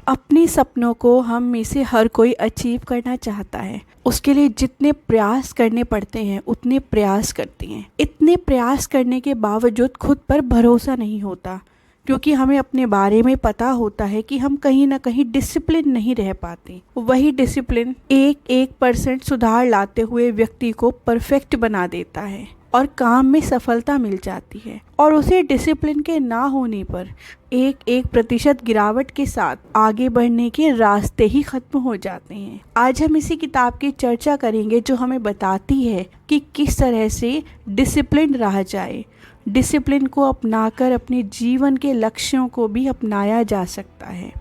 अपने सपनों को हम में से हर कोई अचीव करना चाहता है। उसके लिए जितने प्रयास करने पड़ते हैं उतने प्रयास करते हैं। इतने प्रयास करने के बावजूद खुद पर भरोसा नहीं होता, क्योंकि हमें अपने बारे में पता होता है कि हम कहीं ना कहीं डिसिप्लिन नहीं रह पाते। वही डिसिप्लिन एक परसेंट सुधार लाते हुए व्यक्ति को परफेक्ट बना देता है और काम में सफलता मिल जाती है। और उसे डिसिप्लिन के ना होने पर एक प्रतिशत गिरावट के साथ आगे बढ़ने के रास्ते ही खत्म हो जाते हैं। आज हम इसी किताब की चर्चा करेंगे जो हमें बताती है कि किस तरह से डिसिप्लिन रहा जाए। डिसिप्लिन को अपनाकर अपने जीवन के लक्ष्यों को भी अपनाया जा सकता है।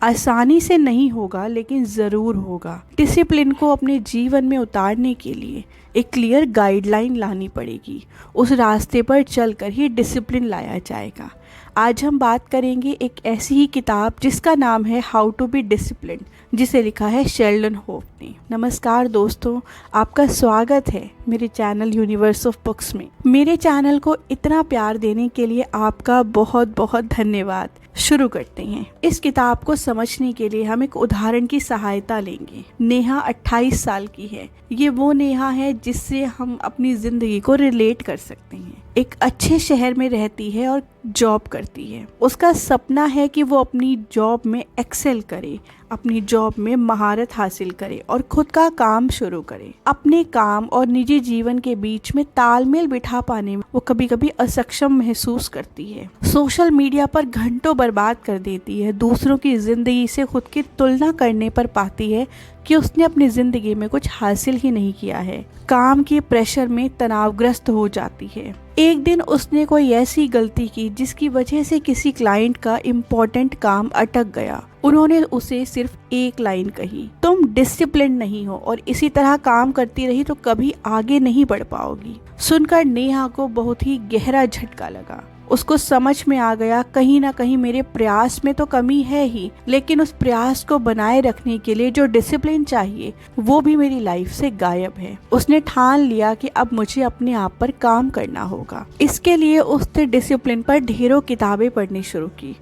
आसानी से नहीं होगा, लेकिन ज़रूर होगा। डिसिप्लिन को अपने जीवन में उतारने के लिए एक क्लियर गाइडलाइन लानी पड़ेगी। उस रास्ते पर चलकर ही डिसिप्लिन लाया जाएगा। आज हम बात करेंगे एक ऐसी ही किताब जिसका नाम है हाउ टू बी डिसिप्लिन, जिसे लिखा है शेल्डन होप ने। नमस्कार दोस्तों, आपका स्वागत है मेरे चैनल यूनिवर्स ऑफ बुक्स में। मेरे चैनल को इतना प्यार देने के लिए आपका बहुत बहुत धन्यवाद। शुरू करते हैं। इस किताब को समझने के लिए हम एक उदाहरण की सहायता लेंगे। नेहा 28 साल की है। ये वो नेहा है जिससे हम अपनी जिंदगी को रिलेट कर सकते हैं। एक अच्छे शहर में रहती है और जॉब करती है। उसका सपना है कि वो अपनी जॉब में एक्सेल करे, अपनी जॉब में महारत हासिल करे और खुद का काम शुरू करे। अपने काम और निजी जीवन के बीच में तालमेल बिठा पाने में वो कभी कभी असक्षम महसूस करती है। सोशल मीडिया पर घंटों बर्बाद कर देती है। दूसरों की जिंदगी से खुद की तुलना करने पर पाती है कि उसने अपनी जिंदगी में कुछ हासिल ही नहीं किया है। काम के प्रेशर में तनावग्रस्त हो जाती है। एक दिन उसने कोई ऐसी गलती की जिसकी वजह से किसी क्लाइंट का इम्पोर्टेंट काम अटक गया। उन्होंने उसे सिर्फ एक लाइन कही, तुम डिसिप्लिन नहीं हो और इसी तरह काम करती रही तो कभी आगे नहीं बढ़ पाओगी। सुनकर नेहा को बहुत ही गहरा झटका लगा। उसको समझ में आ गया, कहीं ना कहीं मेरे प्रयास में तो कमी है ही, लेकिन उस प्रयास को बनाए रखने के लिए जो डिसिप्लिन चाहिए वो भी मेरी लाइफ से गायब है। उसने ठान लिया कि अब मुझे अपने आप पर काम करना होगा। इसके लिए उसने डिसिप्लिन पर ढेरों किताबें पढ़नी शुरू की।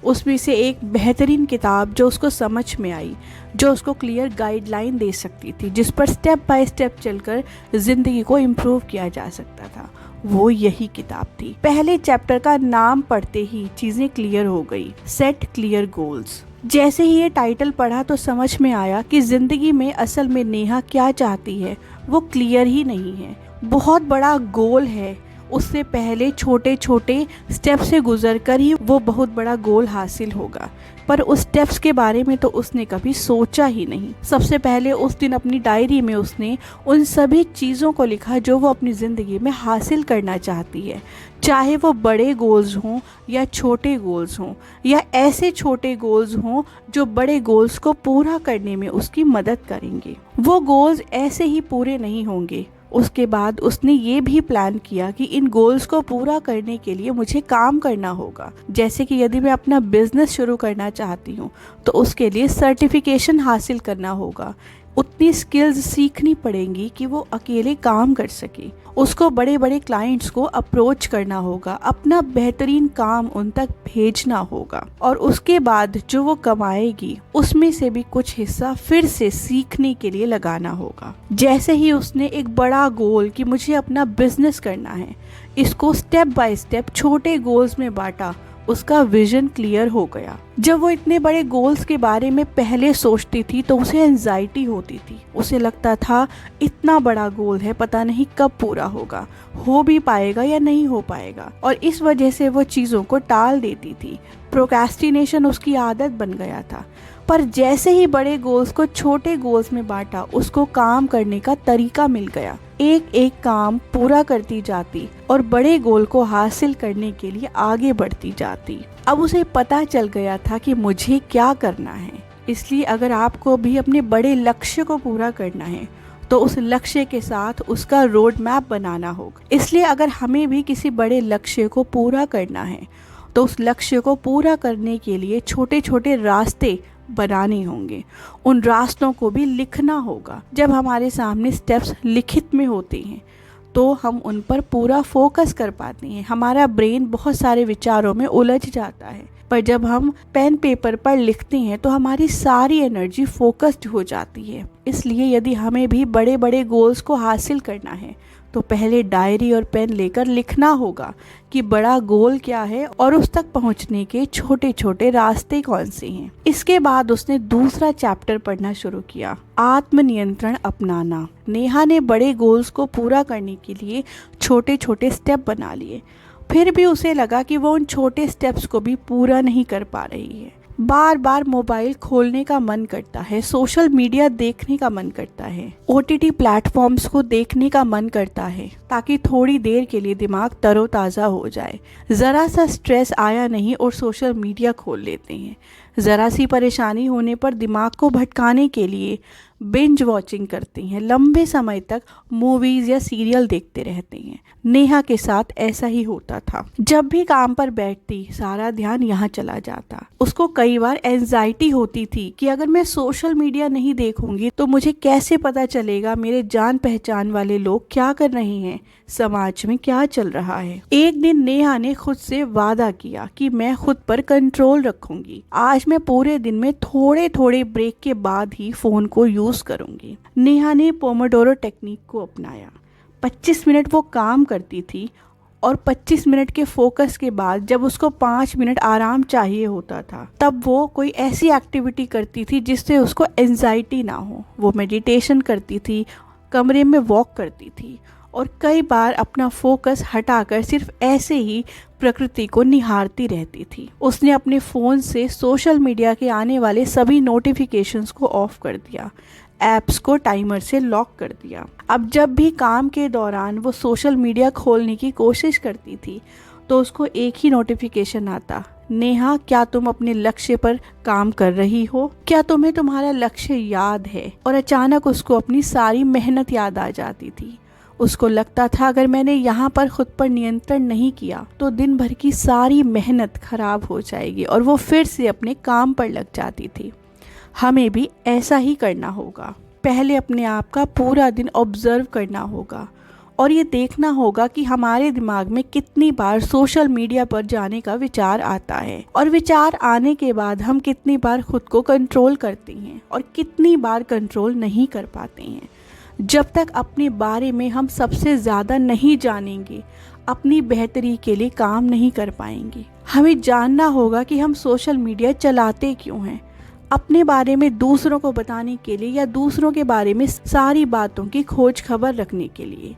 उसमें से एक बेहतरीन किताब जो उसको समझ में आई, जो उसको क्लियर गाइडलाइन दे सकती थी, जिस पर स्टेप बाय स्टेप चलकर जिंदगी को इम्प्रूव किया जा सकता था, वो यही किताब थी। पहले चैप्टर का नाम पढ़ते ही चीजें क्लियर हो गई। Set clear goals. जैसे ही ये टाइटल पढ़ा तो समझ में आया कि जिंदगी में असल में नेहा क्या चाहती है वो क्लियर ही नहीं है। बहुत बड़ा गोल है, उससे पहले छोटे छोटे स्टेप से गुजरकर ही वो बहुत बड़ा गोल हासिल होगा, पर उस स्टेप्स के बारे में तो उसने कभी सोचा ही नहीं। सबसे पहले उस दिन अपनी डायरी में उसने उन सभी चीज़ों को लिखा जो वो अपनी ज़िंदगी में हासिल करना चाहती है, चाहे वो बड़े गोल्स हों या छोटे गोल्स हों, या ऐसे छोटे गोल्स हों जो बड़े गोल्स को पूरा करने में उसकी मदद करेंगे। वो गोल्स ऐसे ही पूरे नहीं होंगे। उसके बाद उसने ये भी प्लान किया कि इन गोल्स को पूरा करने के लिए मुझे काम करना होगा। जैसे कि यदि मैं अपना बिजनेस शुरू करना चाहती हूँ तो उसके लिए सर्टिफिकेशन हासिल करना होगा, उतनी स्किल्स सीखनी पड़ेंगी कि वो अकेले काम कर सके। उसको बड़े बड़े क्लाइंट्स को अप्रोच करना होगा, अपना बेहतरीन काम उन तक भेजना होगा और उसके बाद जो वो कमाएगी उसमें से भी कुछ हिस्सा फिर से सीखने के लिए लगाना होगा। जैसे ही उसने एक बड़ा गोल कि मुझे अपना बिजनेस करना है, इसको स्टेप बाय स्टेप छोटे गोल्स में बांटा, उसका विजन क्लियर हो गया। जब वो इतने बड़े गोल्स के बारे में पहले सोचती थी तो उसे एंजाइटी होती थी। उसे लगता था इतना बड़ा गोल है, पता नहीं कब पूरा होगा, हो भी पाएगा या नहीं हो पाएगा, और इस वजह से वो चीज़ों को टाल देती थी। प्रोक्रेस्टिनेशन उसकी आदत बन गया था। पर जैसे ही बड़े गोल्स को छोटे गोल्स में बांटा, उसको काम करने का तरीका मिल गया। एक एक काम पूरा करती जाती और बड़े गोल को हासिल करने के लिए आगे बढ़ती जाती। अब उसे पता चल गया था कि मुझे क्या करना है। इसलिए अगर आपको भी अपने बड़े लक्ष्य को पूरा करना है तो उस लक्ष्य के साथ उसका रोड मैप बनाना होगा। इसलिए अगर हमें भी किसी बड़े लक्ष्य को पूरा करना है तो उस लक्ष्य को पूरा करने के लिए छोटे छोटे रास्ते बनाने होंगे। उन रास्तों को भी लिखना होगा। जब हमारे सामने स्टेप्स लिखित में होते हैं तो हम उन पर पूरा फोकस कर पाते हैं। हमारा ब्रेन बहुत सारे विचारों में उलझ जाता है, पर जब हम पेन पेपर पर लिखते हैं तो हमारी सारी एनर्जी फोकस्ड हो जाती है। इसलिए यदि हमें भी बड़े बड़े गोल्स को हासिल करना है तो पहले डायरी और पेन लेकर लिखना होगा कि बड़ा गोल क्या है और उस तक पहुंचने के छोटे छोटे रास्ते कौन से हैं। इसके बाद उसने दूसरा चैप्टर पढ़ना शुरू किया, आत्मनियंत्रण अपनाना। नेहा ने बड़े गोल्स को पूरा करने के लिए छोटे छोटे स्टेप बना लिए, फिर भी उसे लगा कि वो उन छोटे स्टेप्स को भी पूरा नहीं कर पा रही है। बार बार मोबाइल खोलने का मन करता है, सोशल मीडिया देखने का मन करता है, OTT प्लेटफॉर्म्स को देखने का मन करता है ताकि थोड़ी देर के लिए दिमाग तरोताज़ा हो जाए। ज़रा सा स्ट्रेस आया नहीं और सोशल मीडिया खोल लेते हैं। ज़रा सी परेशानी होने पर दिमाग को भटकाने के लिए बिंज वॉचिंग करते हैं, लंबे समय तक मूवीज़ या सीरियल देखते रहते हैं। नेहा के साथ ऐसा ही होता था। जब भी काम पर बैठती सारा ध्यान यहाँ चला जाता। उसको कई बार एंजाइटी होती थी कि अगर मैं सोशल मीडिया नहीं देखूंगी तो मुझे कैसे पता चलेगा मेरे जान पहचान वाले लोग क्या कर रहे हैं, समाज में क्या चल रहा है। एक दिन नेहा ने खुद से वादा किया कि मैं खुद पर कंट्रोल रखूंगी। आज मैं पूरे दिन में थोड़े थोड़े ब्रेक के बाद ही फोन को यूज करूंगी। नेहा ने पोमोडोरो टेक्निक को अपनाया। 25 मिनट वो काम करती थी और 25 मिनट के फोकस के बाद जब उसको 5 मिनट आराम चाहिए होता था तब वो कोई ऐसी एक्टिविटी करती थी जिससे उसको एंजाइटी ना हो। वो मेडिटेशन करती थी, कमरे में वॉक करती थी और कई बार अपना फोकस हटाकर सिर्फ ऐसे ही प्रकृति को निहारती रहती थी। उसने अपने फ़ोन से सोशल मीडिया के आने वाले सभी नोटिफिकेशंस को ऑफ कर दिया, ऐप्स को टाइमर से लॉक कर दिया। अब जब भी काम के दौरान वो सोशल मीडिया खोलने की कोशिश करती थी तो उसको एक ही नोटिफिकेशन आता, नेहा क्या तुम अपने लक्ष्य पर काम कर रही हो? क्या तुम्हें तुम्हारा लक्ष्य याद है? और अचानक उसको अपनी सारी मेहनत याद आ जाती थी। उसको लगता था अगर मैंने यहाँ पर खुद पर नियंत्रण नहीं किया तो दिन भर की सारी मेहनत खराब हो जाएगी और वो फिर से अपने काम पर लग जाती थी। हमें भी ऐसा ही करना होगा। पहले अपने आप का पूरा दिन ऑब्जर्व करना होगा और ये देखना होगा कि हमारे दिमाग में कितनी बार सोशल मीडिया पर जाने का विचार आता है और विचार आने के बाद हम कितनी बार खुद को कंट्रोल करते हैं और कितनी बार कंट्रोल नहीं कर पाते हैं। जब तक अपने बारे में हम सबसे ज़्यादा नहीं जानेंगे, अपनी बेहतरी के लिए काम नहीं कर पाएंगे। हमें जानना होगा कि हम सोशल मीडिया चलाते क्यों हैं, अपने बारे में दूसरों को बताने के लिए या दूसरों के बारे में सारी बातों की खोज खबर रखने के लिए।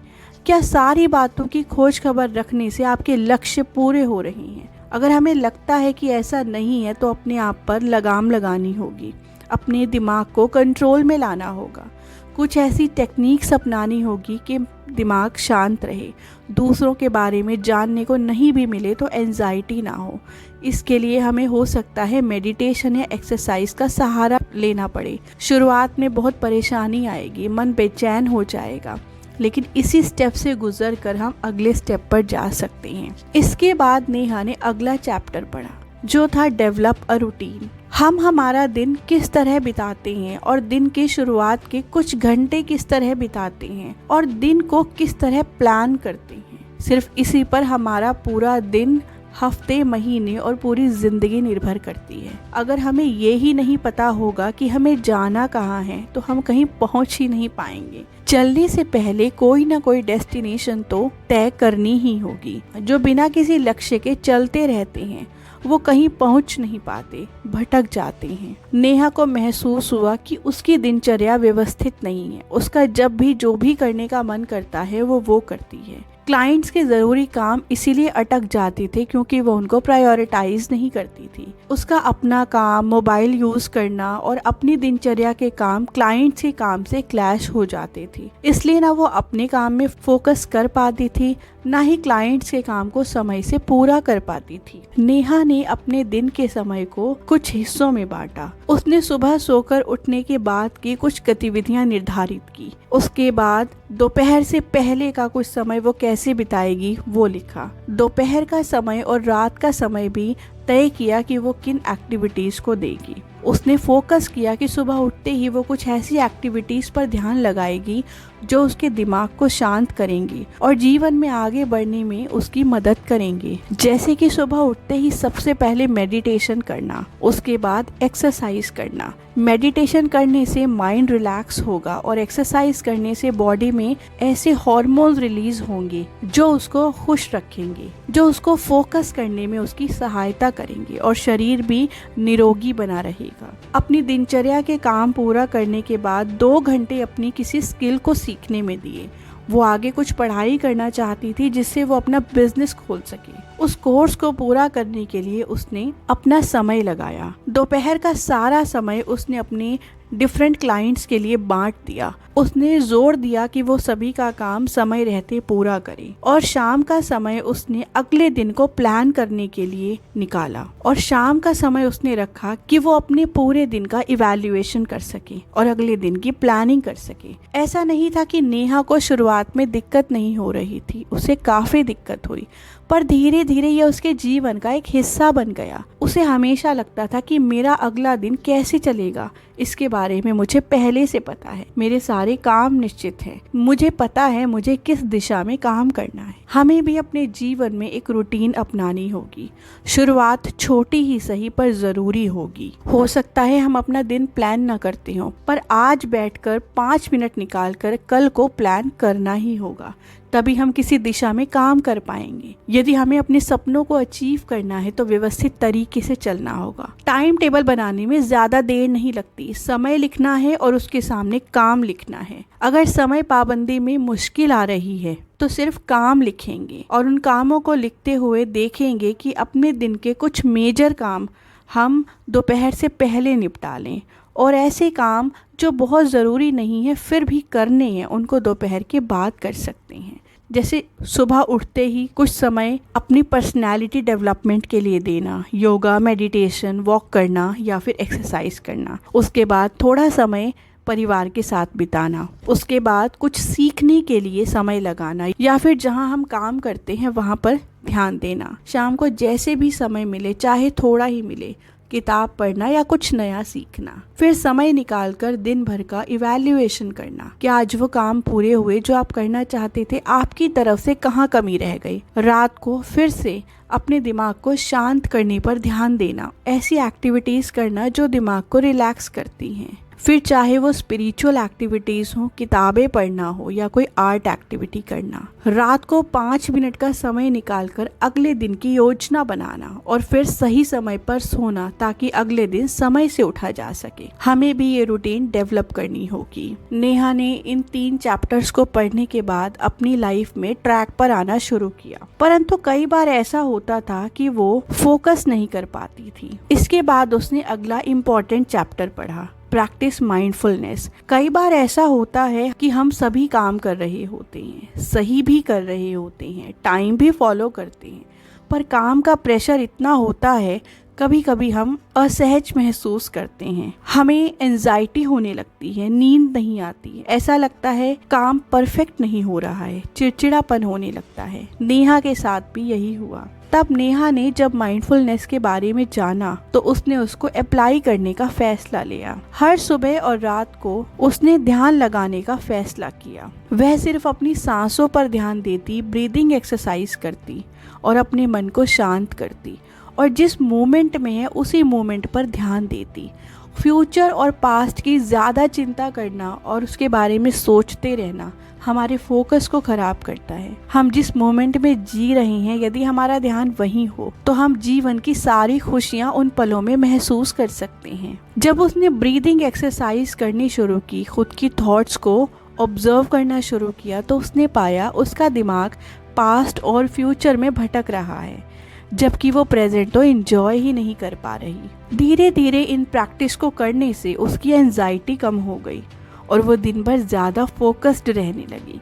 क्या सारी बातों की खोज खबर रखने से आपके लक्ष्य पूरे हो रहे हैं? अगर हमें लगता है कि ऐसा नहीं है तो अपने आप पर लगाम लगानी होगी, अपने दिमाग को कंट्रोल में लाना होगा। कुछ ऐसी टेक्निक्स अपनानी होगी कि दिमाग शांत रहे, दूसरों के बारे में जानने को नहीं भी मिले तो एंजाइटी ना हो। इसके लिए हमें हो सकता है मेडिटेशन या एक्सरसाइज का सहारा लेना पड़े। शुरुआत में बहुत परेशानी आएगी, मन बेचैन हो जाएगा, लेकिन इसी स्टेप से गुजर कर हम अगले स्टेप पर जा सकते हैं। इसके बाद नेहा ने अगला चैप्टर पढ़ा जो था डेवलप अ रूटीन। हम हमारा दिन किस तरह बिताते हैं और दिन की शुरुआत के कुछ घंटे किस तरह बिताते हैं और दिन को किस तरह प्लान करते हैं, सिर्फ इसी पर हमारा पूरा दिन, हफ्ते, महीने और पूरी जिंदगी निर्भर करती है। अगर हमें ये ही नहीं पता होगा कि हमें जाना कहाँ है तो हम कहीं पहुँच ही नहीं पाएंगे। चलने से पहले कोई ना कोई डेस्टिनेशन तो तय करनी ही होगी। जो बिना किसी लक्ष्य के चलते रहते हैं वो कहीं पहुंच नहीं पाते, भटक जाते हैं। नेहा को महसूस हुआ कि उसकी दिनचर्या व्यवस्थित नहीं है। उसका जब भी जो भी करने का मन करता है वो करती है। क्लाइंट्स के ज़रूरी काम इसीलिए अटक जाते थे क्योंकि वो उनको प्रायोरिटाइज नहीं करती थी। उसका अपना काम, मोबाइल यूज़ करना और अपनी दिनचर्या के काम क्लाइंट्स के काम से क्लैश हो जाते थे। इसलिए ना वो अपने काम में फोकस कर पाती थी, ना ही क्लाइंट्स के काम को समय से पूरा कर पाती थी। नेहा ने अपने दिन के समय को कुछ हिस्सों में बांटा। उसने सुबह सोकर उठने के बाद की कुछ गतिविधियां निर्धारित की। उसके बाद दोपहर से पहले का कुछ समय वो कैसे बिताएगी वो लिखा। दोपहर का समय और रात का समय भी तय किया कि वो किन एक्टिविटीज़ को देगी। उसने फोकस किया कि सुबह उठते ही वो कुछ ऐसी एक्टिविटीज़ पर ध्यान लगाएगी जो उसके दिमाग को शांत करेंगे और जीवन में आगे बढ़ने में उसकी मदद करेंगे। जैसे कि सुबह उठते ही सबसे पहले मेडिटेशन करना, उसके बाद एक्सरसाइज करना। मेडिटेशन करने से माइंड रिलैक्स होगा और एक्सरसाइज करने से बॉडी में ऐसे हार्मोन्स रिलीज होंगे जो उसको खुश रखेंगे, जो उसको फोकस करने में उसकी सहायता करेंगे और शरीर भी निरोगी बना रहेगा। अपनी दिनचर्या के काम पूरा करने के बाद 2 घंटे अपनी किसी स्किल को सीखने में दिए। वो आगे कुछ पढ़ाई करना चाहती थी जिससे वो अपना बिजनेस खोल सके। उस कोर्स को पूरा करने के लिए उसने अपना समय लगाया। दोपहर का सारा समय उसने अपने डिफरेंट क्लाइंट्स के लिए बांट दिया। उसने जोर दिया कि वो सभी का काम समय रहते पूरा करे और शाम का समय उसने अगले दिन को प्लान करने के लिए निकाला और शाम का समय उसने रखा कि वो अपने पूरे दिन का इवैल्यूएशन कर सके और अगले दिन की प्लानिंग कर सके। ऐसा नहीं था कि नेहा को शुरुआत में दिक्कत नहीं हो रही थी, उसे काफी दिक्कत हुई, पर धीरे धीरे यह उसके जीवन का एक हिस्सा बन गया। उसे हमेशा लगता था कि मेरा अगला दिन कैसे चलेगा, इसके बारे में मुझे पहले से पता है, मेरे सारे काम निश्चित हैं, मुझे पता है मुझे किस दिशा में काम करना है। हमें भी अपने जीवन में एक रूटीन अपनानी होगी। शुरुआत छोटी ही सही पर जरूरी होगी। हो सकता है हम अपना दिन प्लान न करते हो, पर आज बैठकर 5 मिनट निकालकर कल को प्लान करना ही होगा, तभी हम किसी दिशा में काम कर पाएंगे। यदि हमें अपने सपनों को अचीव करना है तो व्यवस्थित तरीके से चलना होगा। टाइम टेबल बनाने में ज्यादा देर नहीं लगती, समय लिखना है और उसके सामने काम लिखना है। अगर समय पाबंदी में मुश्किल आ रही है तो सिर्फ काम लिखेंगे और उन कामों को लिखते हुए देखेंगे कि अपने दिन के कुछ मेजर काम हम दोपहर से पहले निपटा लें और ऐसे काम जो बहुत ज़रूरी नहीं है फिर भी करने हैं उनको दोपहर के बाद कर सकते हैं। जैसे सुबह उठते ही कुछ समय अपनी पर्सनैलिटी डेवलपमेंट के लिए देना, योगा, मेडिटेशन, वॉक करना या फिर एक्सरसाइज करना। उसके बाद थोड़ा समय परिवार के साथ बिताना, उसके बाद कुछ सीखने के लिए समय लगाना या फिर जहां हम काम करते हैं वहां पर ध्यान देना। शाम को जैसे भी समय मिले, चाहे थोड़ा ही मिले, किताब पढ़ना या कुछ नया सीखना। फिर समय निकालकर दिन भर का इवैल्यूएशन करना कि आज वो काम पूरे हुए जो आप करना चाहते थे, आपकी तरफ से कहाँ कमी रह गई। रात को फिर से अपने दिमाग को शांत करने पर ध्यान देना, ऐसी एक्टिविटीज करना जो दिमाग को रिलैक्स करती हैं। फिर चाहे वो स्पिरिचुअल एक्टिविटीज हो, किताबें पढ़ना हो या कोई आर्ट एक्टिविटी करना। रात को 5 मिनट का समय निकालकर अगले दिन की योजना बनाना और फिर सही समय पर सोना ताकि अगले दिन समय से उठा जा सके। हमें भी ये रूटीन डेवलप करनी होगी। नेहा ने इन 3 चैप्टर्स को पढ़ने के बाद अपनी लाइफ में ट्रैक पर आना शुरू किया, परंतु कई बार ऐसा होता था कि वो फोकस नहीं कर पाती थी। इसके बाद उसने अगला इम्पोर्टेंट चैप्टर पढ़ा, प्रैक्टिस माइंडफुलनेस। कई बार ऐसा होता है कि हम सभी काम कर रहे होते हैं, सही भी कर रहे होते हैं, टाइम भी फॉलो करते हैं, पर काम का प्रेशर इतना होता है, कभी कभी हम असहज महसूस करते हैं, हमें एंजाइटी होने लगती है, नींद नहीं आती है, ऐसा लगता है काम परफेक्ट नहीं हो रहा है, चिड़चिड़ापन होने लगता है। नेहा के साथ भी यही हुआ। तब नेहा ने जब माइंडफुलनेस के बारे में जाना तो उसने उसको अप्लाई करने का फैसला लिया। हर सुबह और रात को उसने ध्यान लगाने का फैसला किया। वह सिर्फ अपनी सांसों पर ध्यान देती, ब्रीदिंग एक्सरसाइज करती और अपने मन को शांत करती और जिस मोमेंट में है उसी मोमेंट पर ध्यान देती। फ्यूचर और पास्ट की ज़्यादा चिंता करना और उसके बारे में सोचते रहना हमारे फोकस को खराब करता है। हम जिस मोमेंट में जी रहे हैं, यदि हमारा ध्यान वहीं हो तो हम जीवन की सारी खुशियां उन पलों में महसूस कर सकते हैं। जब उसने ब्रीदिंग एक्सरसाइज करनी शुरू की, खुद की थॉट्स को ऑब्जर्व करना शुरू किया, तो उसने पाया उसका दिमाग पास्ट और फ्यूचर में भटक रहा है, जबकि वो प्रेजेंट तो एंजॉय ही नहीं कर पा रही। धीरे धीरे इन प्रैक्टिस को करने से उसकी एंजाइटी कम हो गई और वो दिन भर ज़्यादा फोकस्ड रहने लगी।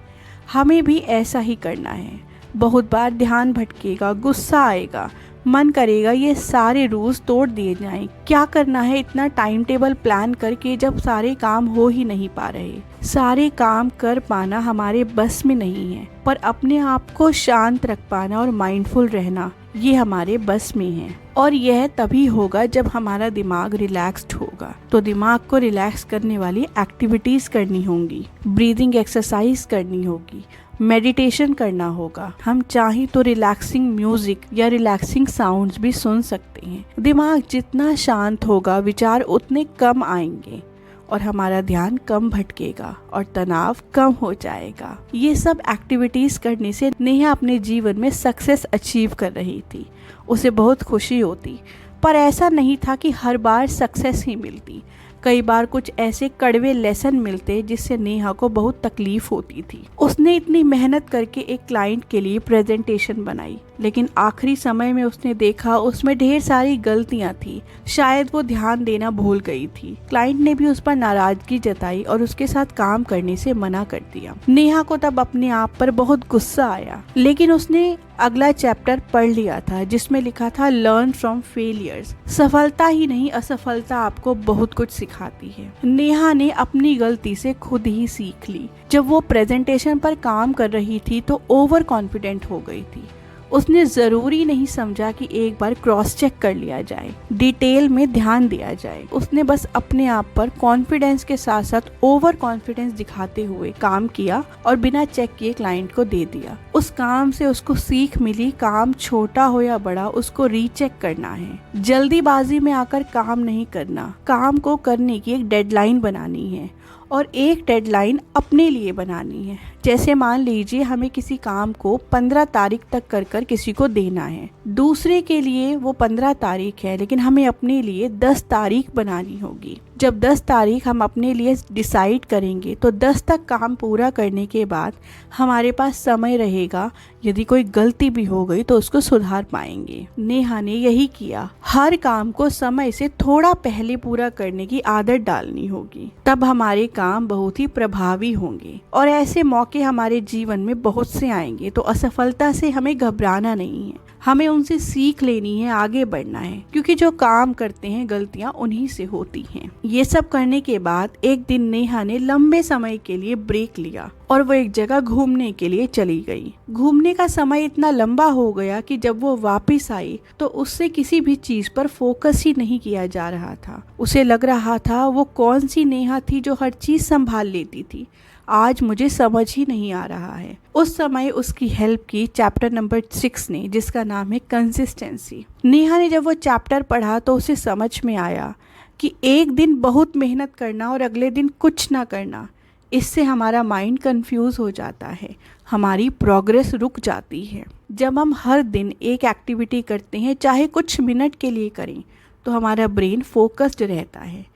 हमें भी ऐसा ही करना है। बहुत बार ध्यान भटकेगा, गुस्सा आएगा, मन करेगा ये सारे रूल्स तोड़ दिए जाएं। क्या करना है इतना टाइम टेबल प्लान करके जब सारे काम हो ही नहीं पा रहे। सारे काम कर पाना हमारे बस में नहीं है, पर अपने आप को शांत रख पाना और माइंडफुल रहना ये हमारे बस में है। और यह तभी होगा जब हमारा दिमाग रिलैक्स्ड होगा। तो दिमाग को रिलैक्स करने वाली एक्टिविटीज करनी होंगी, ब्रीदिंग एक्सरसाइज करनी होगी, मेडिटेशन करना होगा। हम चाहें तो रिलैक्सिंग म्यूजिक या रिलैक्सिंग साउंड्स भी सुन सकते हैं। दिमाग जितना शांत होगा विचार उतने कम आएंगे और हमारा ध्यान कम भटकेगा और तनाव कम हो जाएगा। ये सब एक्टिविटीज करने से नेहा अपने जीवन में सक्सेस अचीव कर रही थी। उसे बहुत खुशी होती, पर ऐसा नहीं था कि हर बार सक्सेस ही मिलती। कई बार कुछ ऐसे कड़वे लेसन मिलते जिससे नेहा को बहुत तकलीफ होती थी। उसने इतनी मेहनत करके एक क्लाइंट के लिए प्रेजेंटेशन बनाई, लेकिन आखिरी समय में उसने देखा उसमें ढेर सारी गलतियां थी। शायद वो ध्यान देना भूल गई थी। क्लाइंट ने भी उस पर नाराजगी जताई और उसके साथ काम करने से मना कर दिया। नेहा को तब अपने आप पर बहुत गुस्सा आया, लेकिन उसने अगला चैप्टर पढ़ लिया था जिसमें लिखा था लर्न फ्रॉम फेलियर्स। सफलता ही नहीं असफलता आपको बहुत कुछ सिखाती है। नेहा ने अपनी गलती से खुद ही सीख ली। जब वो प्रेजेंटेशन पर काम कर रही थी तो ओवर कॉन्फिडेंट हो गई थी। उसने ज़रूरी नहीं समझा कि एक बार क्रॉस चेक कर लिया जाए, डिटेल में ध्यान दिया जाए। उसने बस अपने आप पर कॉन्फिडेंस के साथ साथ ओवर कॉन्फिडेंस दिखाते हुए काम किया और बिना चेक किए क्लाइंट को दे दिया। उस काम से उसको सीख मिली, काम छोटा हो या बड़ा उसको रीचेक करना है। जल्दीबाजी में आकर काम नहीं करना, काम को करने की एक डेडलाइन बनानी है और एक डेडलाइन अपने लिए बनानी है। जैसे मान लीजिए हमें किसी काम को 15 तारीख तक कर किसी को देना है। दूसरे के लिए वो 15 तारीख है, लेकिन हमें अपने लिए 10 तारीख बनानी होगी। जब 10 तारीख हम अपने लिए डिसाइड करेंगे तो 10 तक काम पूरा करने के बाद हमारे पास समय रहेगा। यदि कोई गलती भी हो गई तो उसको सुधार पाएंगे। नेहा ने यही किया। हर काम को समय से थोड़ा पहले पूरा करने की आदत डालनी होगी, तब हमारे काम बहुत ही प्रभावी होंगे। और ऐसे मौके हमारे जीवन में बहुत से आएंगे, तो असफलता से हमें घबराना नहीं है, हमें उनसे सीख लेनी है, आगे बढ़ना है, क्योंकि जो काम करते हैं गलतियां उन्हीं से होती हैं। ये सब करने के बाद एक दिन नेहा ने लंबे समय के लिए ब्रेक लिया और वो एक जगह घूमने के लिए चली गई। घूमने का समय इतना लंबा हो गया कि जब वो वापस आई तो उससे किसी भी चीज पर फोकस ही नहीं किया जा रहा था। उसे लग रहा था वो कौन सी नेहा थी जो हर चीज संभाल लेती थी। आज मुझे समझ ही नहीं आ रहा है। उस समय उसकी हेल्प की चैप्टर नंबर 6 ने, जिसका नाम है कंसिस्टेंसी। नेहा ने जब वो चैप्टर पढ़ा तो उसे समझ में आया कि एक दिन बहुत मेहनत करना और अगले दिन कुछ ना करना, इससे हमारा माइंड कंफ्यूज हो जाता है, हमारी प्रोग्रेस रुक जाती है। जब हम हर दिन एक एक्टिविटी करते हैं, चाहे कुछ मिनट के लिए करें, तो हमारा ब्रेन फोकस्ड रहता है।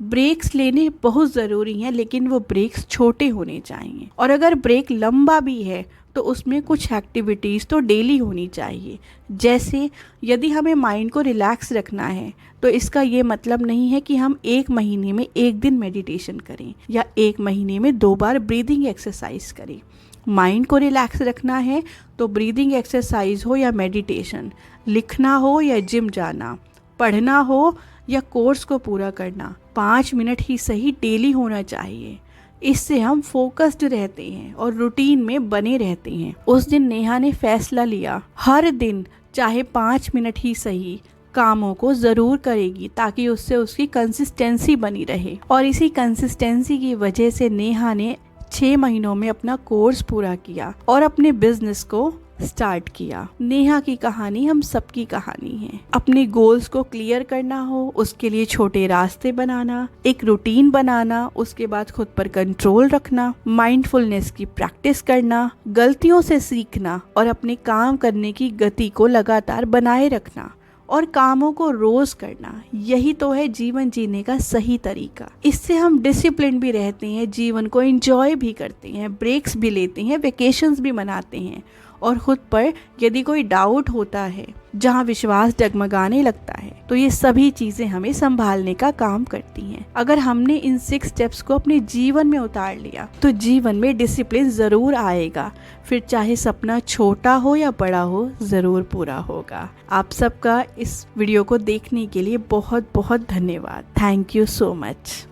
ब्रेक्स लेने बहुत ज़रूरी हैं, लेकिन वो ब्रेक्स छोटे होने चाहिए। और अगर ब्रेक लंबा भी है तो उसमें कुछ एक्टिविटीज़ तो डेली होनी चाहिए। जैसे यदि हमें माइंड को रिलैक्स रखना है तो इसका ये मतलब नहीं है कि हम 1 महीने में 1 दिन मेडिटेशन करें या 1 महीने में 2 बार ब्रीदिंग एक्सरसाइज करें। माइंड को रिलैक्स रखना है तो ब्रीदिंग एक्सरसाइज हो या मेडिटेशन, लिखना हो या जिम जाना, पढ़ना हो या कोर्स को पूरा करना, 5 मिनट ही सही डेली होना चाहिए। इससे हम फोकस्ड रहते हैं और रूटीन में बने रहते हैं। उस दिन नेहा ने फैसला लिया, हर दिन चाहे 5 मिनट ही सही कामों को ज़रूर करेगी, ताकि उससे उसकी कंसिस्टेंसी बनी रहे। और इसी कंसिस्टेंसी की वजह से नेहा ने 6 महीनों में अपना कोर्स पूरा किया और अपने बिजनेस को स्टार्ट किया। नेहा की कहानी हम सबकी कहानी है। अपने गोल्स को क्लियर करना हो, उसके लिए छोटे रास्ते बनाना, एक रूटीन बनाना, उसके बाद खुद पर कंट्रोल रखना, माइंडफुलनेस की प्रैक्टिस करना, गलतियों से सीखना और अपने काम करने की गति को लगातार बनाए रखना और कामों को रोज करना, यही तो है जीवन जीने का सही तरीका। इससे हम डिसिप्लिन भी रहते हैं, जीवन को एंजॉय भी करते हैं, ब्रेक्स भी लेते हैं, वेकेशंस भी मनाते हैं और खुद पर यदि कोई डाउट होता है, जहाँ विश्वास डगमगाने लगता है, तो ये सभी चीजें हमें संभालने का काम करती हैं। अगर हमने इन 6 स्टेप्स को अपने जीवन में उतार लिया तो जीवन में डिसिप्लिन जरूर आएगा, फिर चाहे सपना छोटा हो या बड़ा हो, जरूर पूरा होगा। आप सबका इस वीडियो को देखने के लिए बहुत बहुत धन्यवाद। Thank you so much.